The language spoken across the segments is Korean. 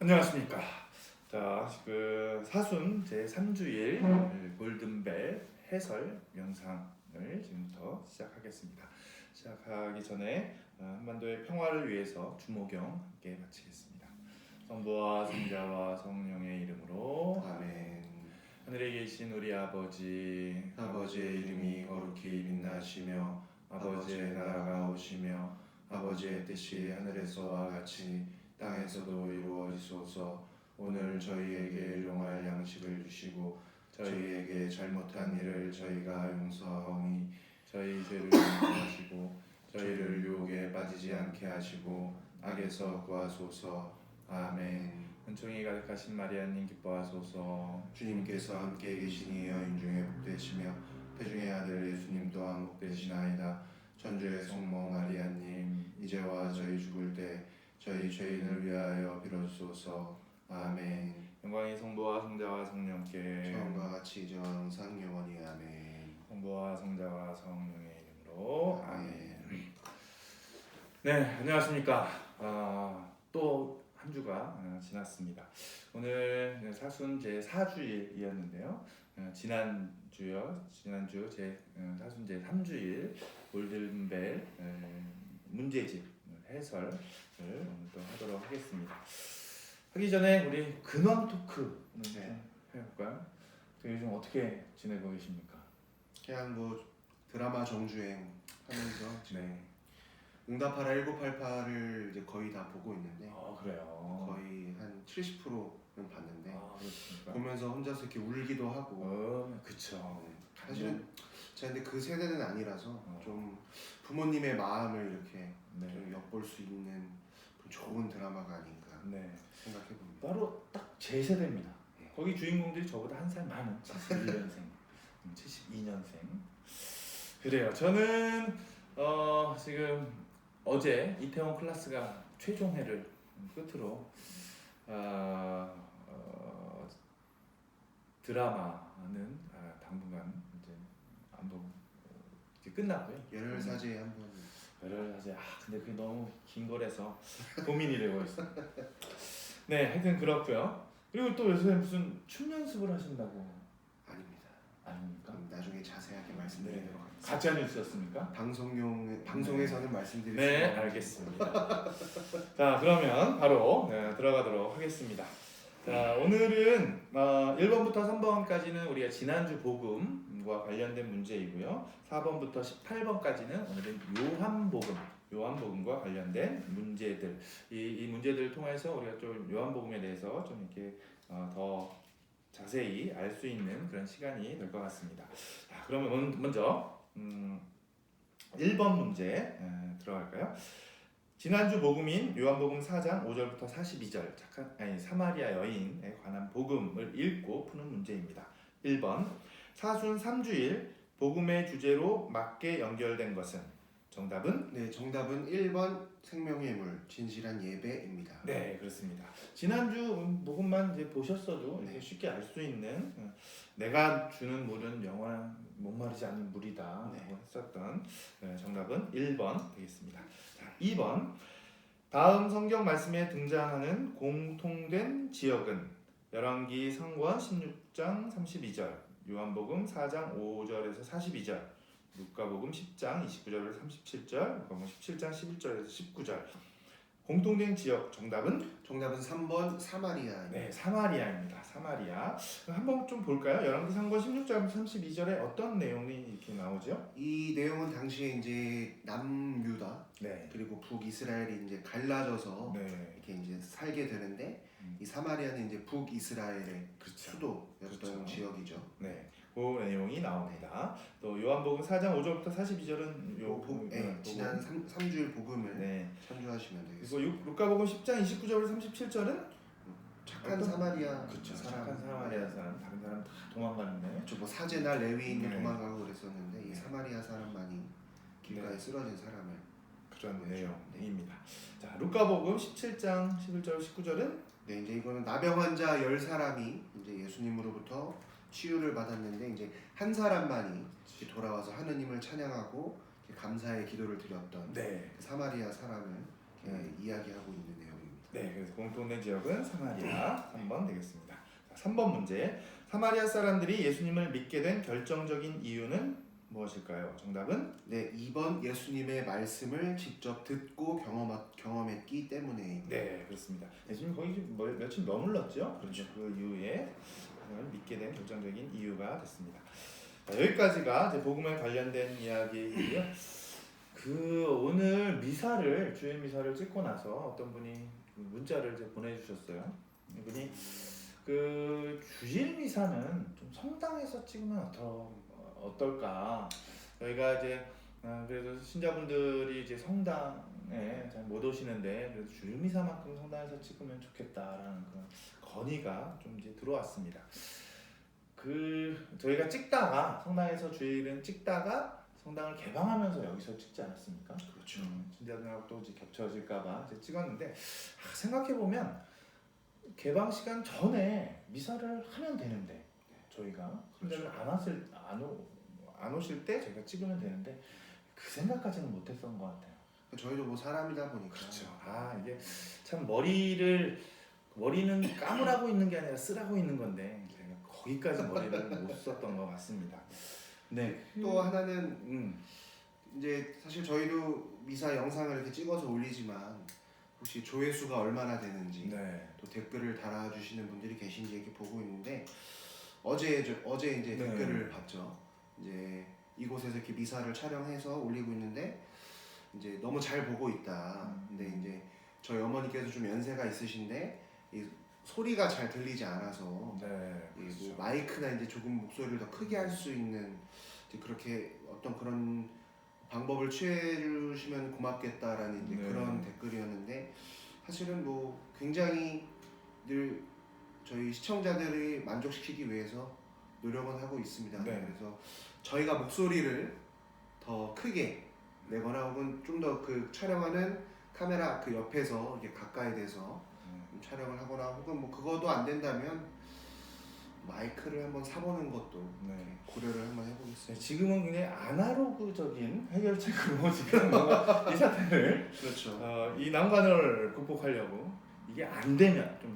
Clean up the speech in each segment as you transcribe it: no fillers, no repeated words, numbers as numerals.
안녕하십니까. 자, 그 사순 제 3주일 골든벨 해설 영상을 지금부터 시작하겠습니다. 시작하기 전에 한반도의 평화를 위해서 주모경 함께 마치겠습니다. 성부와 성자와 성령의 이름으로 아멘. 하늘에 계신 우리 아버지, 아버지의 이름이 거룩히 빛나시며 아버지의 나라가 오시며 아버지의 뜻이 하늘에서와 같이 땅에서도 이루어지소서. 오늘 저희에게 일용할 양식을 주시고 저희에게 잘못한 일을 저희가 용서하오니 저희 죄를 용서하시고 저희를 유혹에 빠지지 않게 하시고 악에서 구하소서. 아멘. 은총이 가득하신 마리아님 기뻐하소서. 주님께서 함께 계시니 여인 중에 복되시며 태중의 아들 예수님 또한 복되시나이다. 천주의 성모 마리아님 이제와 저희 죽을 때 저희 죄인을 위하여 빌어주소서. 아멘. 영광이 성부와 성자와 성령께 처음과 같이 이제와 항상 영원히 아멘. 성부와 성자와 성령의 이름으로 아멘. 네, 안녕하십니까. 또 한 주가 지났습니다. 오늘 사순 제 4주일이었는데요. 지난주 제 사순 제 3주일 골든벨 문제집 해설을 오늘 또 하도록 하겠습니다. 하기 전에 우리 근황 토크 좀 해볼까요? 요즘 어떻게 지내고 계십니까? 그냥 뭐 드라마 정주행 하면서 네. 응답하라 1988을 이제 거의 다 보고 있는데 그래요. 거의 한 70%는 봤는데 그렇습니까? 보면서 혼자서 이렇게 울기도 하고 그쵸. 사실은 제가 근데 그 세대는 아니라서 좀 부모님의 마음을 이렇게 좀 엿볼 수 있는 좋은 드라마가 아닌가 생각해봅니다. 바로 딱 제 세대입니다. 거기 주인공들이 저보다 한 살 많은 71년생, 72년생. 그래요. 저는 지금 어제 이태원 클라스가 최종회를 끝으로 드라마는 당분간 이제 안 보고 이제 끝났고요. 열혈사제 한번. 열혈사제. 근데 그게 너무 긴 거라서 고민이 되고 있습니다. 네, 하여튼 그렇고요. 그리고 또 요새 무슨 춤 연습을 하신다고? 아닙니다. 아닙니까? 그럼 나중에 자세하게 말씀드리도록 하겠습니다. 가짜 뉴스였습니까? 방송에서는 말씀드릴 수 네, 없는. 알겠습니다. 자, 그러면 바로 들어가도록 하겠습니다. 자, 오늘은 1번부터 3번까지는 우리가 지난주 복음과 관련된 문제이고요. 4번부터 18번까지는 오늘은 요한복음과 관련된 문제들. 이 문제들을 통해서 우리가 좀 요한복음에 대해서 좀 이렇게 더 자세히 알 수 있는 그런 시간이 될 것 같습니다. 자, 그러면 먼저 1번 문제 들어갈까요? 지난주 복음인 요한복음 4장 5절부터 42절 사마리아 여인에 관한 복음을 읽고 푸는 문제입니다. 1번 사순 3주일 복음의 주제로 맞게 연결된 것은? 정답은? 네, 정답은 1번 생명의 물 진실한 예배입니다. 네, 그렇습니다. 지난주 복음만 이제 보셨어도 쉽게 알 수 있는 내가 주는 물은 영원한 목마르지 않는 물이다 라고 했었던 정답은 1번 되겠습니다. 자, 2번 다음 성경 말씀에 등장하는 공통된 지역은 열왕기 상권 16장 32절, 요한복음 4장 5절에서 42절, 루카복음 10장 29절에서 37절, 루카복음 17장 11절에서 19절. 공통된 지역 정답은? 정답은 3번 사마리아. 네, 사마리아입니다. 사마리아. 한번 좀 볼까요? 열왕기 상권 16장 32절에 어떤 내용이 이렇게 나오죠? 이 내용은 당시에 이제 남유다 그리고 북이스라엘이 이제 갈라져서 이렇게 이제 살게 되는데 이 사마리아는 이제 북이스라엘의 수도였던 지역이죠. 네, 그 내용이 나옵니다. 또 요한복음 4장 5절부터 42절은 지난 3주일 복음을 참조하시면 되겠습니다. 그리고 루카복음 10장 29절부터 37절은 착한 사마리아 착한 사마리아 사람, 다른 사람 다 도망가는데 뭐 사제나 레위인도 도망가고 그랬었는데 이 사마리아 사람만이 길가에 쓰러진 사람을 그런 내용입니다. 자, 루카복음 17장 11절 19절은 네, 이제 이거는 나병 환자 10사람이 이제 예수님으로부터 치유를 받았는데 이제 한 사람만이 돌아와서 하느님을 찬양하고 감사의 기도를 드렸던 사마리아 사람을 이야기하고 있는 내용입니다. 네, 그래서 공통된 지역은 사마리아 3번 되겠습니다. 자, 3번 문제. 사마리아 사람들이 예수님을 믿게 된 결정적인 이유는 무엇일까요? 정답은 네, 2번 예수님의 말씀을 직접 듣고 경험했기 때문에. 네, 그렇습니다. 예수님 거의 며칠 머물렀죠. 그렇죠. 그 이후에 믿게 된 결정적인 이유가 됐습니다. 자, 여기까지가 이제 복음에 관련된 이야기이고요. 오늘 미사를 주일 미사를 찍고 나서 어떤 분이 문자를 이제 보내주셨어요. 이분이 주일 미사는 좀 성당에서 찍으면 어떨까? 저희가 이제 그래도 신자분들이 이제 성당에 잘 못 오시는데 그래도 주일 미사만큼 성당에서 찍으면 좋겠다라는 그런 건의가 좀 이제 들어왔습니다. 저희가 찍다가 성당에서 주일은 찍다가 성당을 개방하면서 여기서 찍지 않았습니까? 그렇죠. 신자들하고 또 이제 겹쳐질까봐 이제 찍었는데 생각해 보면 개방 시간 전에 미사를 하면 되는데 저희가 신자들 안 오실 때 저희가 찍으면 되는데 그 생각까지는 못했던 것 같아요. 저희도 뭐 사람이다 보니까. 그렇죠. 이게 참 머리는 감으라고 있는 게 아니라 쓰라고 있는 건데 제가 거기까지 머리를 못 썼던 것 같습니다. 네. 또 하나는 이제 사실 저희도 미사 영상을 이렇게 찍어서 올리지만 혹시 조회수가 얼마나 되는지 네. 또 댓글을 달아주시는 분들이 계신지 이렇게 보고 있는데 어제 이제 네. 댓글을 봤죠. 이제 이곳에서 이렇게 미사를 촬영해서 올리고 있는데 이제 너무 잘 보고 있다. 근데 이제 저희 어머니께서 좀 연세가 있으신데 이 소리가 잘 들리지 않아서 네. 이 그렇죠. 뭐 마이크나 이제 조금 목소리를 더 크게 할 수 있는 이제 그렇게 어떤 그런 방법을 취해 주시면 고맙겠다라는 이제 네. 그런 댓글이었는데 사실은 뭐 굉장히 늘 저희 시청자들이 만족시키기 위해서 노력은 하고 있습니다. 네. 그래서 저희가 목소리를 더 크게 내거나 혹은 좀 더 그 촬영하는 카메라 그 옆에서 이렇게 가까이 돼서 촬영을 하거나 혹은 뭐 그것도 안 된다면 마이크를 한번 사보는 것도 네. 고려를 한번 해보겠습니다. 지금은 굉장히 아날로그적인 해결책으로 지금 뭔가 이 사태를 그렇죠. 이 난관을 극복하려고 이게 안 되면 좀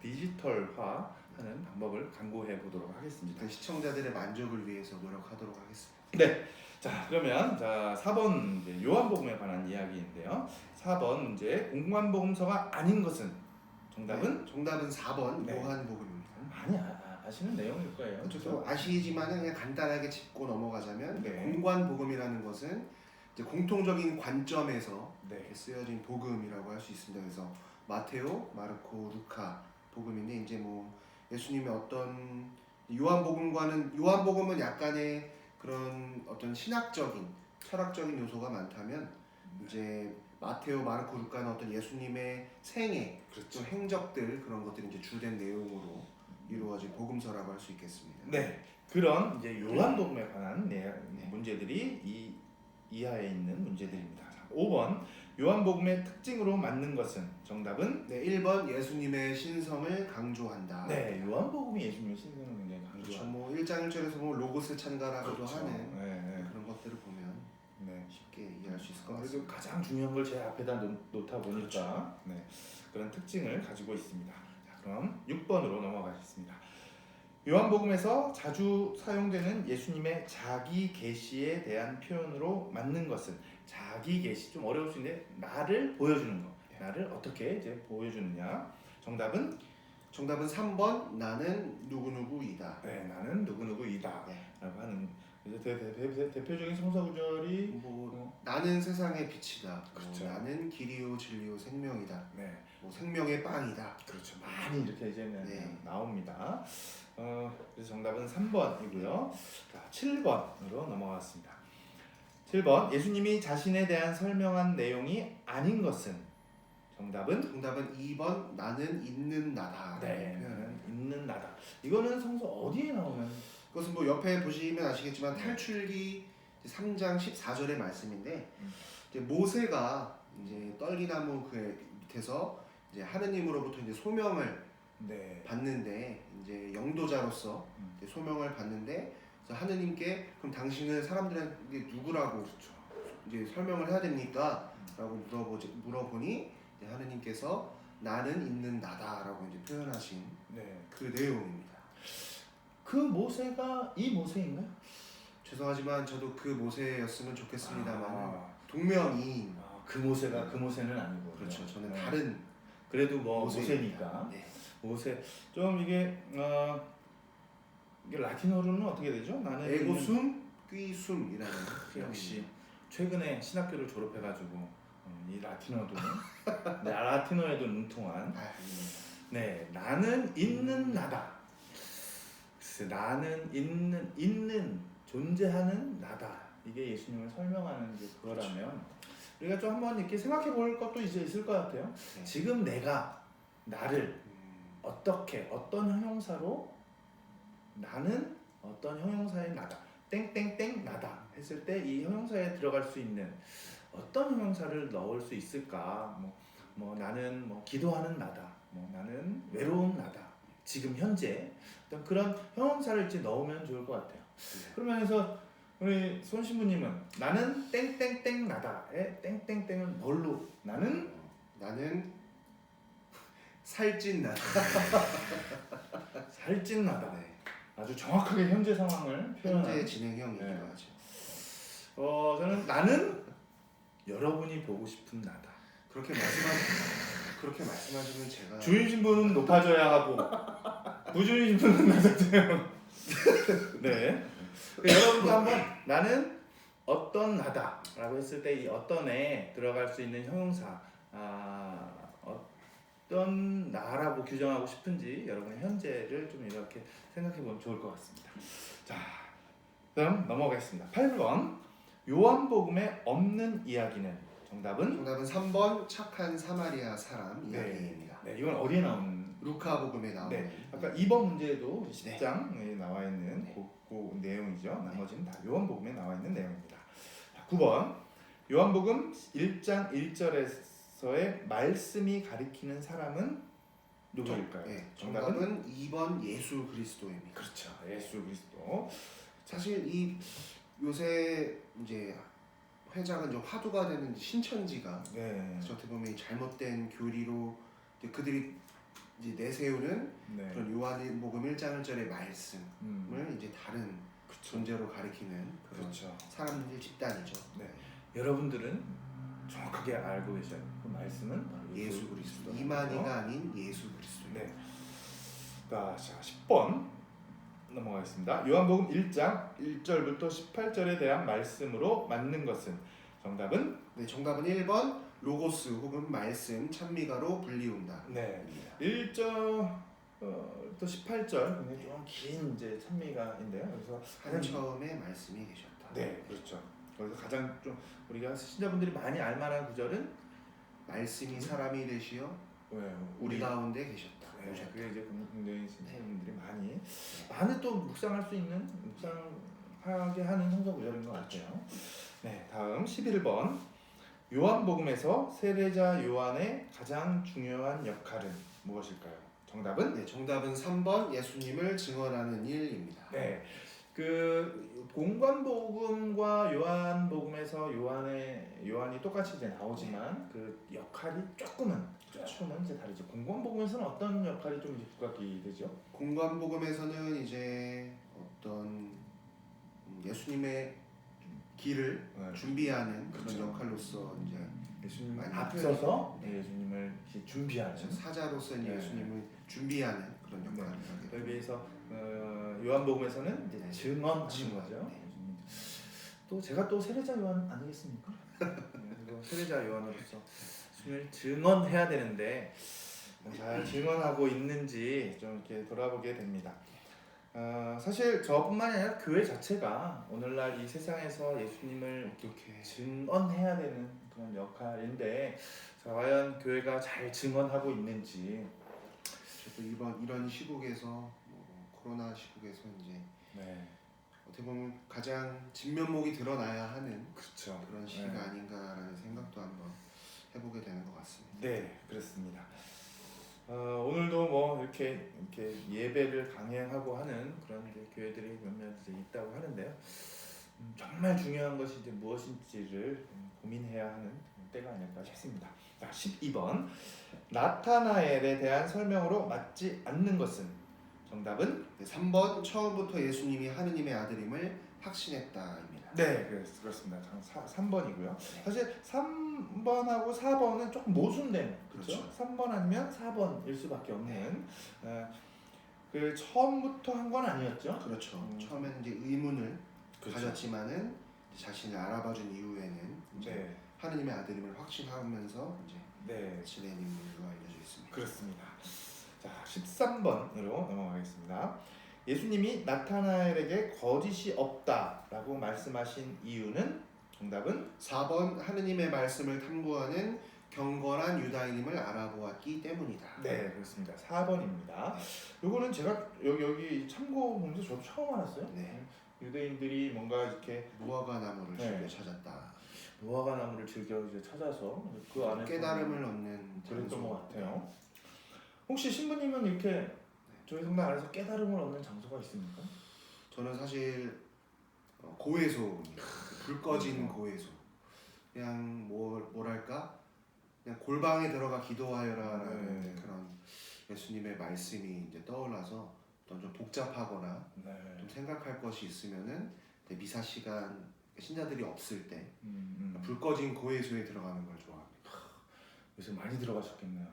디지털화하는 방법을 강구해 보도록 하겠습니다. 일단 시청자들의 만족을 위해서 노력하도록 하겠습니다. 네. 자, 그러면 4번 이제 요한복음에 관한 이야기인데요. 4번 문제 공관복음서가 아닌 것은 정답은 네, 정답은 4번 네. 요한복음입니다. 많이 아시는 내용일 거예요. 그렇죠. 아시지만은 그냥 간단하게 짚고 넘어가자면 네. 공관복음이라는 것은 이제 공통적인 관점에서 네. 이렇게 쓰여진 복음이라고 할 수 있습니다. 그래서 마테오, 마르코, 루카 복음인데 이제 뭐 예수님의 어떤 요한복음은 약간의 그런 어떤 신학적인 철학적인 요소가 많다면 이제 마테오, 마르코, 루카는 어떤 예수님의 생애, 또 행적들 그런 것들이 이제 주된 내용으로 이루어진 복음서라고 할 수 있겠습니다. 네. 그런 이제 요한복음에 관한 문제들이 이 이하에 있는 문제들입니다. 5번 요한복음의 특징으로 맞는 것은 정답은 네, 1번 예수님의 신성을 강조한다. 네, 요한복음이 예수님의 신성을 굉장히 그렇죠. 강조하는. 뭐 1장 1절에서 뭐 로고스 찬가라고도 그렇죠. 하는 네. 그런 것들을 보면 네. 쉽게 이해할 수 있을 것 그래도 같습니다. 가장 중요한 걸 제 앞에다 놓다 보니까 네, 그런 특징을 가지고 있습니다. 자, 그럼 6번으로 넘어가겠습니다. 요한복음에서 자주 사용되는 예수님의 자기 계시에 대한 표현으로 맞는 것은 자기 계시 좀 어려울 수 있는데 나를 보여주는 거. 나를 어떻게 이제 보여주느냐. 정답은 3번 나는 누구누구이다. 네, 나는 누구누구이다 네. 라고 하는 대표적인 성서 구절이 뭐 나는 세상의 빛이다. 그렇죠. 나는 길이요 진리요 생명이다. 네, 뭐 생명의 빵이다. 그렇죠. 많이 이렇게 이제 네. 나옵니다. 그래서 정답은 3번이고요. 자, 7번으로 넘어갔습니다. 7번 예수님이 자신에 대한 설명한 내용이 아닌 것은 정답은 2번 나는 있는 나다. 네, 있는 나다. 이거는 성서 어디에 나오는? 그것은 뭐 옆에 보시면 아시겠지만 탈출기 3장 14절의 말씀인데 이제 모세가 이제 떨기나무 그 밑에서 이제 하느님으로부터 이제 소명을 네. 받는데 이제 영도자로서 이제 소명을 받는데 그래서 하느님께 그럼 당신은 사람들한테 누구라고 그렇죠. 이제 설명을 해야 됩니까? 라고 물어보니 이제 하느님께서 나는 있는 나다라고 이제 표현하신 네. 그 내용입니다. 그 모세가 이 모세인가요? 죄송하지만 저도 그 모세였으면 좋겠습니다만 아, 동명이인 그 모세가 그 모세는 아니고. 그렇죠. 저는 네. 다른 그래도 뭐 모세입니다. 모세니까. 네. 모세 좀 이게 라틴어로는 어떻게 되죠? 나는 에고숨 뀌숨이라는 역시 최근에 신학교를 졸업해가지고 이 라틴어도 네, 라틴어에도 능통한 네 나는 있는 나다. 글쎄, 나는 있는 존재하는 나다. 이게 예수님을 설명하는 게 그거라면 우리가 좀 한번 이렇게 생각해 볼 것도 이제 있을 것 같아요. 네. 지금 내가 나를 어떻게 어떤 형용사로 나는 어떤 형용사의 나다 땡땡땡 나다 했을 때 이 형용사에 들어갈 수 있는 어떤 형용사를 넣을 수 있을까? 뭐 나는 뭐 기도하는 나다, 뭐 나는 외로운 나다, 지금 현재 어떤 그런 형용사를 이제 넣으면 좋을 것 같아요. 그러면서 우리 손 신부님은 나는 땡땡땡 나다의 땡땡땡은 뭘로? 나는 살찐 나다. 살찐 나다. 네. 아주 정확하게 현재 상황을 표현한. 현재 진행형이기도 네. 하죠. 저는 나는 여러분이 보고 싶은 나다. 그렇게 말씀하시면 제가 주인 신분은 높아져야 하고 부주인 신분은 낮아져요. 네. 여러분도 한번 나는 어떤 나다라고 했을 때 이 어떤에 들어갈 수 있는 형용사 어떤 나라고 규정하고 싶은지 여러분의 현재를 좀 이렇게 생각해 보면 좋을 것 같습니다. 자, 그럼 넘어가겠습니다. 8번 요한복음에 없는 이야기는 정답은 3번 착한 사마리아 사람 이야기입니다. 네, 이건 어디에 나오는? 루카복음에 나오는. 네, 아까 2번 문제도 10장에 나와 있는 그 내용이죠. 나머지는 다 요한복음에 나와 있는 내용입니다. 자, 9번 요한복음 1장 1절에서의 말씀이 가리키는 사람은 누구일까요? 네, 정답은 2번 예수 그리스도입니다. 그렇죠. 예수 그리스도. 사실 이 요새 이제 회자가 좀 화두가 되는 신천지가 네. 어떻게 보면 잘못된 교리로 이제 그들이 이제 내세우는 네. 그런 요한복음 1장 1절의 말씀을 이제 다른 존재로 가리키는 그런 그렇죠. 사람들 집단이죠. 네. 여러분들은 정확하게 알고 계셔요. 그 말씀은 바로 예수 그리스도. 이만희가 아닌 예수 그리스도. 네. 자, 10번 넘어가겠습니다. 요한복음 1장 1절부터 18절에 대한 말씀으로 맞는 것은 정답은? 네, 정답은 1번 로고스 혹은 말씀 찬미가로 불리운다. 네. 1절 또 18절 굉장히 좀 긴 이제 찬미가인데요. 그래서 한 처음에 말씀이 계셨다. 네, 그렇죠. 거기서 가장 좀 우리가 신자분들이 많이 알만한 구절은 말씀이 사람이 되시어 우리 가운데 계셨다. 네, 오셨다. 그게 이제 굉장히 신자분들이 많이 또 묵상할 수 있는 묵상하게 하는 성서 구절인 것 같아요. 네, 다음 11번 요한복음에서 세례자 요한의 가장 중요한 역할은 무엇일까요? 정답은? 네, 정답은 3번 예수님을 증언하는 일입니다. 네, 그 공관복음과 요한복음에서 요한이 똑같이 이제 나오지만 그 역할이 조금은 이제 다르죠. 공관복음에서는 어떤 역할이 좀 이제 부각이 되죠? 공관복음에서는 이제 어떤 예수님의 길을 준비하는 그런 그렇죠. 역할로서 이제 예수님 많이 앞서서 준비하는 사자로서 사자로서 네. 예수님을 준비하는 그런 역할을 하게 그에 됩니다. 비해서 요한복음에서는 이제 증언하는 증언. 거죠. 네. 또 제가 또 세례자 요한 아니겠습니까? 그리고 세례자 요한으로서 예수님을 증언해야 되는데 잘 증언하고 있는지 좀 이렇게 돌아보게 됩니다. 사실 저뿐만이 아니라 교회 자체가 오늘날 이 세상에서 예수님을 어떻게 증언해야 되는 그런 역할인데 과연 교회가 잘 증언하고 있는지 저도 이런 시국에서 코로나 시국에서 이제 어떻게 보면 가장 진면목이 드러나야 하는 그렇죠. 그런 시기가 아닌가라는 생각도 한번 해보게 되는 것 같습니다. 네, 그렇습니다. 오늘도 뭐 이렇게 예배를 강행하고 하는 그런 이제 교회들이 몇몇 이제 있다고 하는데요. 정말 중요한 것이 이제 무엇인지를 고민해야 하는 때가 아닐까 싶습니다. 자, 12번 나타나엘에 대한 설명으로 맞지 않는 것은 정답은 3번 처음부터 예수님이 하느님의 아들임을 확신했다입니다. 네, 그렇습니다. 3번이고요. 사실 3번하고 4번은 조금 모순된 그렇죠? 그렇죠. 3번 아니면 4번일 수밖에 없는 그 처음부터 한 건 아니었죠? 그렇죠. 처음에는 이제 의문을 그렇죠. 가졌지만은 자신을 알아봐준 이후에는 이제 네, 하느님의 아들임을 확신하면서 이제 네, 지낸 인물로 알려져 있습니다. 그렇습니다. 자, 13번으로 넘어가겠습니다. 예수님이 나타나엘에게 거짓이 없다라고 말씀하신 이유는 정답은 4번 하느님의 말씀을 탐구하는 경건한 유다인임을 알아보았기 때문이다. 네, 그렇습니다. 4번입니다. 요거는 제가 여기 참고 보면서 저도 처음 알았어요. 네. 유대인들이 뭔가 이렇게 무화과 나무를 네. 즐겨 찾았다. 무화과 나무를 즐겨 이제 찾아서 그 안에 깨달음을 얻는 그랬던 장소. 것 같아요. 혹시 신부님은 이렇게 저희 성당 안에서 깨달음을 얻는 장소가 있습니까? 저는 사실 고해소입니다. 불 꺼진 고해소. 그냥 뭐랄까 그냥 골방에 들어가 기도하여라라는 네. 그런 예수님의 말씀이 이제 떠올라서 어떤 좀 복잡하거나 네. 좀 생각할 것이 있으면은 이제 미사 시간 신자들이 없을 때 불 꺼진 고해소에 들어가는 걸 좋아합니다. 요새 많이 들어가셨겠네요.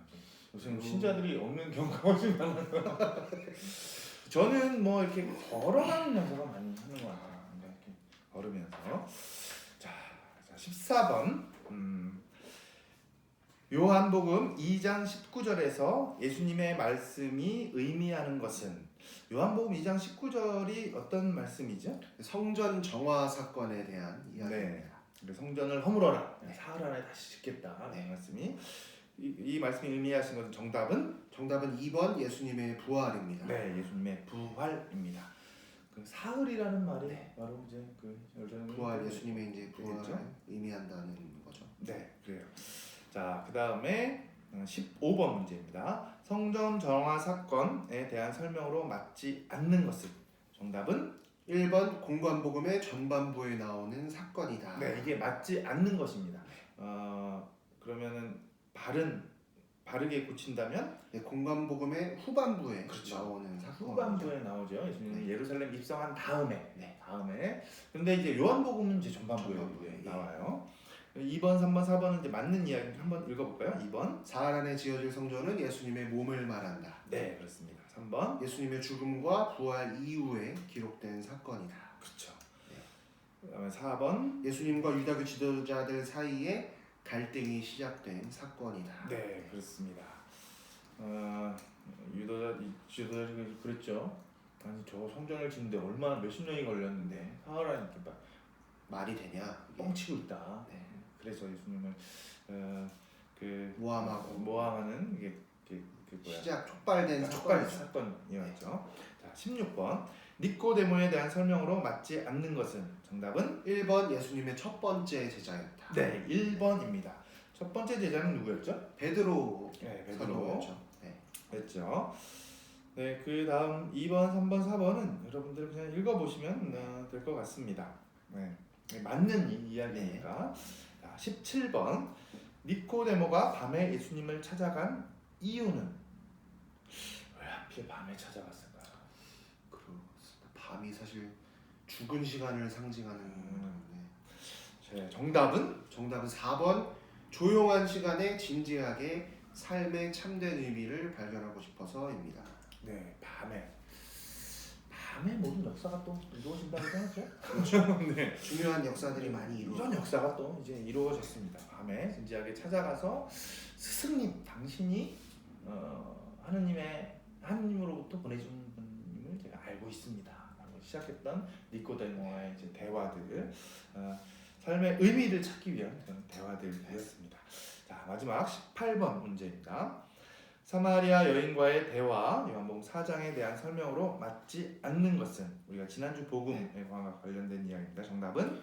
요새 신자들이 없는 경우가 훨씬 많아요. 저는 뭐 이렇게 걸어가는 장소가 많이 하는 것 같아요. 이렇게 걸으면서. 자 14번. 요한복음 2장 19절에서 예수님의 말씀이 의미하는 것은 요한복음 2장 19절이 어떤 말씀이죠? 성전 정화 사건에 대한 이야기입니다. 네. 성전을 허물어라. 네. 사흘 안에 다시 짓겠다. 네. 말씀이 이 말씀이 의미하신 것은 정답은 정답은 2번 예수님의 부활입니다. 네, 예수님의 부활입니다. 그 사흘이라는 말이 네. 바로 이제 그 부활 예수님의 이제 부활을 그렇죠? 의미한다는 거죠. 네, 그래요. 자, 그다음에 15번 문제입니다. 성전 정화 사건에 대한 설명으로 맞지 않는 것은 정답은 1번 공관복음의 전반부에 나오는 사건이다. 네, 이게 맞지 않는 것입니다. 그러면은 바르게 고친다면 네, 공관복음의 후반부에 그렇죠. 나오는 사건. 후반부에 나오죠. 예수님이 네. 예루살렘 입성한 다음에. 네. 근데 이제 요한복음은 이제 전반부에 전반부에, 나와요. 2번, 3번, 4번은 이제 맞는 이야기 한번 읽어볼까요? 2번. 사흘 안에 지어질 성전은 예수님의 몸을 말한다. 네, 그렇습니다. 3번. 예수님의 죽음과 부활 이후에 기록된 사건이다. 그렇죠. 그다음에 4번. 예수님과 유다교 지도자들 사이에 갈등이 시작된 사건이다. 네, 그렇습니다. 지도자들이 그랬죠. 아니 저 성전을 짓는데 얼마나 몇십 년이 걸렸는데 사흘 안에 이렇게 막 말이 되냐? 이게. 뻥치고 있다. 네. 그래서 예수님을 그 모함하는 이게 뭐야? 시작 촉발된 촉발 사건이죠. 사건이었죠. 자, 16번 니코데모에 대한 설명으로 맞지 않는 것은 정답은 1번 예수님의 첫 번째 제자였다. 네, 1번입니다. 첫 번째 제자는 누구였죠? 베드로 네, 베드로. 선로였죠. 네. 그렇죠. 네, 그 다음 2번, 3번, 4번은 여러분들 그냥 읽어보시면 될 것 같습니다. 네, 맞는 이야기니까. 자, 17번 니코데모가 밤에 예수님을 찾아간 이유는 왜 하필 밤에 찾아갔을까요? 그렇습니다. 밤이 사실 죽은 시간을 상징하는 건데 제 정답은 정답은 4번 조용한 시간에 진지하게 삶의 참된 의미를 발견하고 싶어서입니다. 네, 밤에 모든 역사가 또 이루어진다고 생각하죠? 그렇죠. 네. 중요한 역사들이 많이 이런 이루어져. 역사가 또 이제 이루어졌습니다. 밤에 진지하게 찾아가서 스승님, 당신이 하느님으로부터 보내준 분임을 제가 알고 있습니다. 라고 시작했던 니코데모와의 이제 대화들, 삶의 의미를 찾기 위한 그런 대화들이었습니다. 자, 마지막 18번 문제입니다. 사마리아 여인과의 대화, 요한복음 4장에 대한 설명으로 맞지 않는 것은 우리가 지난주 복음에 관련된 이야기입니다. 정답은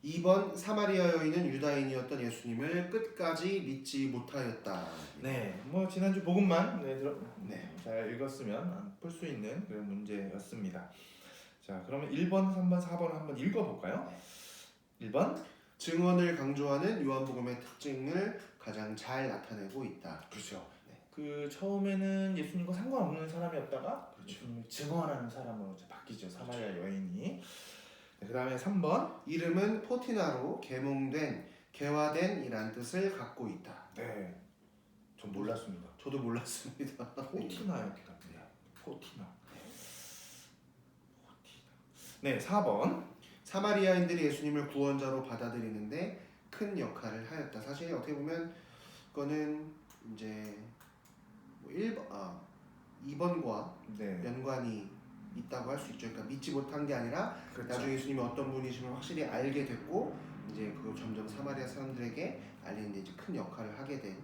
2번 사마리아 여인은 유다인이었던 예수님을 끝까지 믿지 못하였다. 네, 뭐 지난주 복음만 네. 잘 읽었으면 풀 수 있는 그런 문제였습니다. 자, 그러면 1번, 3번, 4번 한번 읽어볼까요? 1번. 증언을 강조하는 요한복음의 특징을 가장 잘 나타내고 있다. 그렇죠. 네. 그 처음에는 예수님과 상관없는 사람이었다가 그렇죠. 예수님을 증언하는 사람으로 이제 바뀌죠. 사마리아 여인이. 네, 그다음에 3번. 이름은 포티나로 개화된이란 뜻을 갖고 있다. 네. 전 몰랐습니다. 저도 몰랐습니다. 포티나였답니다. 포티나. 네, 4번. 사마리아인들이 예수님을 구원자로 받아들이는데 큰 역할을 하였다. 사실 어떻게 보면 그거는 이제 뭐 2번과 네. 연관이 있다고 할 수 있죠. 그러니까 믿지 못한 게 아니라 그렇죠. 나중에 예수님이 어떤 분이심을 확실히 알게 됐고 이제 그걸 점점 사마리아 사람들에게 알리는 이제 큰 역할을 하게 된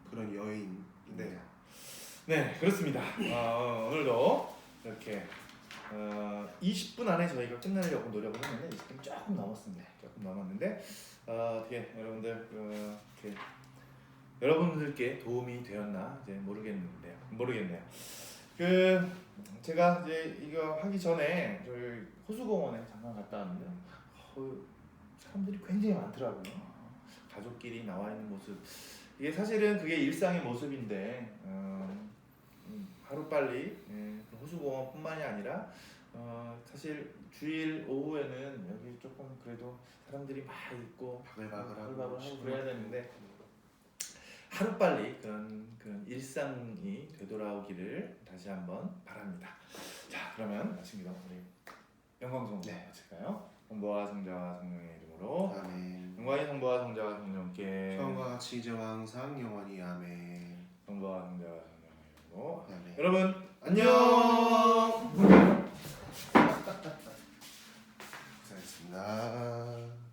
그런 여인입니다. 네, 그렇습니다. 오늘도 이렇게 20분 안에 저희가 끝내려고 노력을 했는데 20분 조금 넘었습니다. 조금 넘었는데 어떻게 여러분들 이렇게 여러분들께 도움이 되었나 이제 모르겠네요. 그 제가 이제 이거 하기 전에 저희 호수공원에 잠깐 갔다 왔는데 사람들이 굉장히 많더라고요. 가족끼리 나와 있는 모습. 이게 사실은 그게 일상의 모습인데 하루빨리 호수공원뿐만이 아니라 사실 주일 오후에는 여기 조금 그래도 사람들이 많이 있고 바글바글하고 그래야 되는데 하루빨리 그런 일상이 되돌아오기를 다시 한번 바랍니다. 자, 그러면 마칩니다. 우리 영광송 마칠까요? 성부와 성자와 성령의 이름으로 아멘. 영광이 성부와 성자와 성령께 처음과 같이 이제와 항상 영원히 아멘. 성부와 성자와 성령의 이름으로 아멘. 여러분 안녕. 고생했습니다.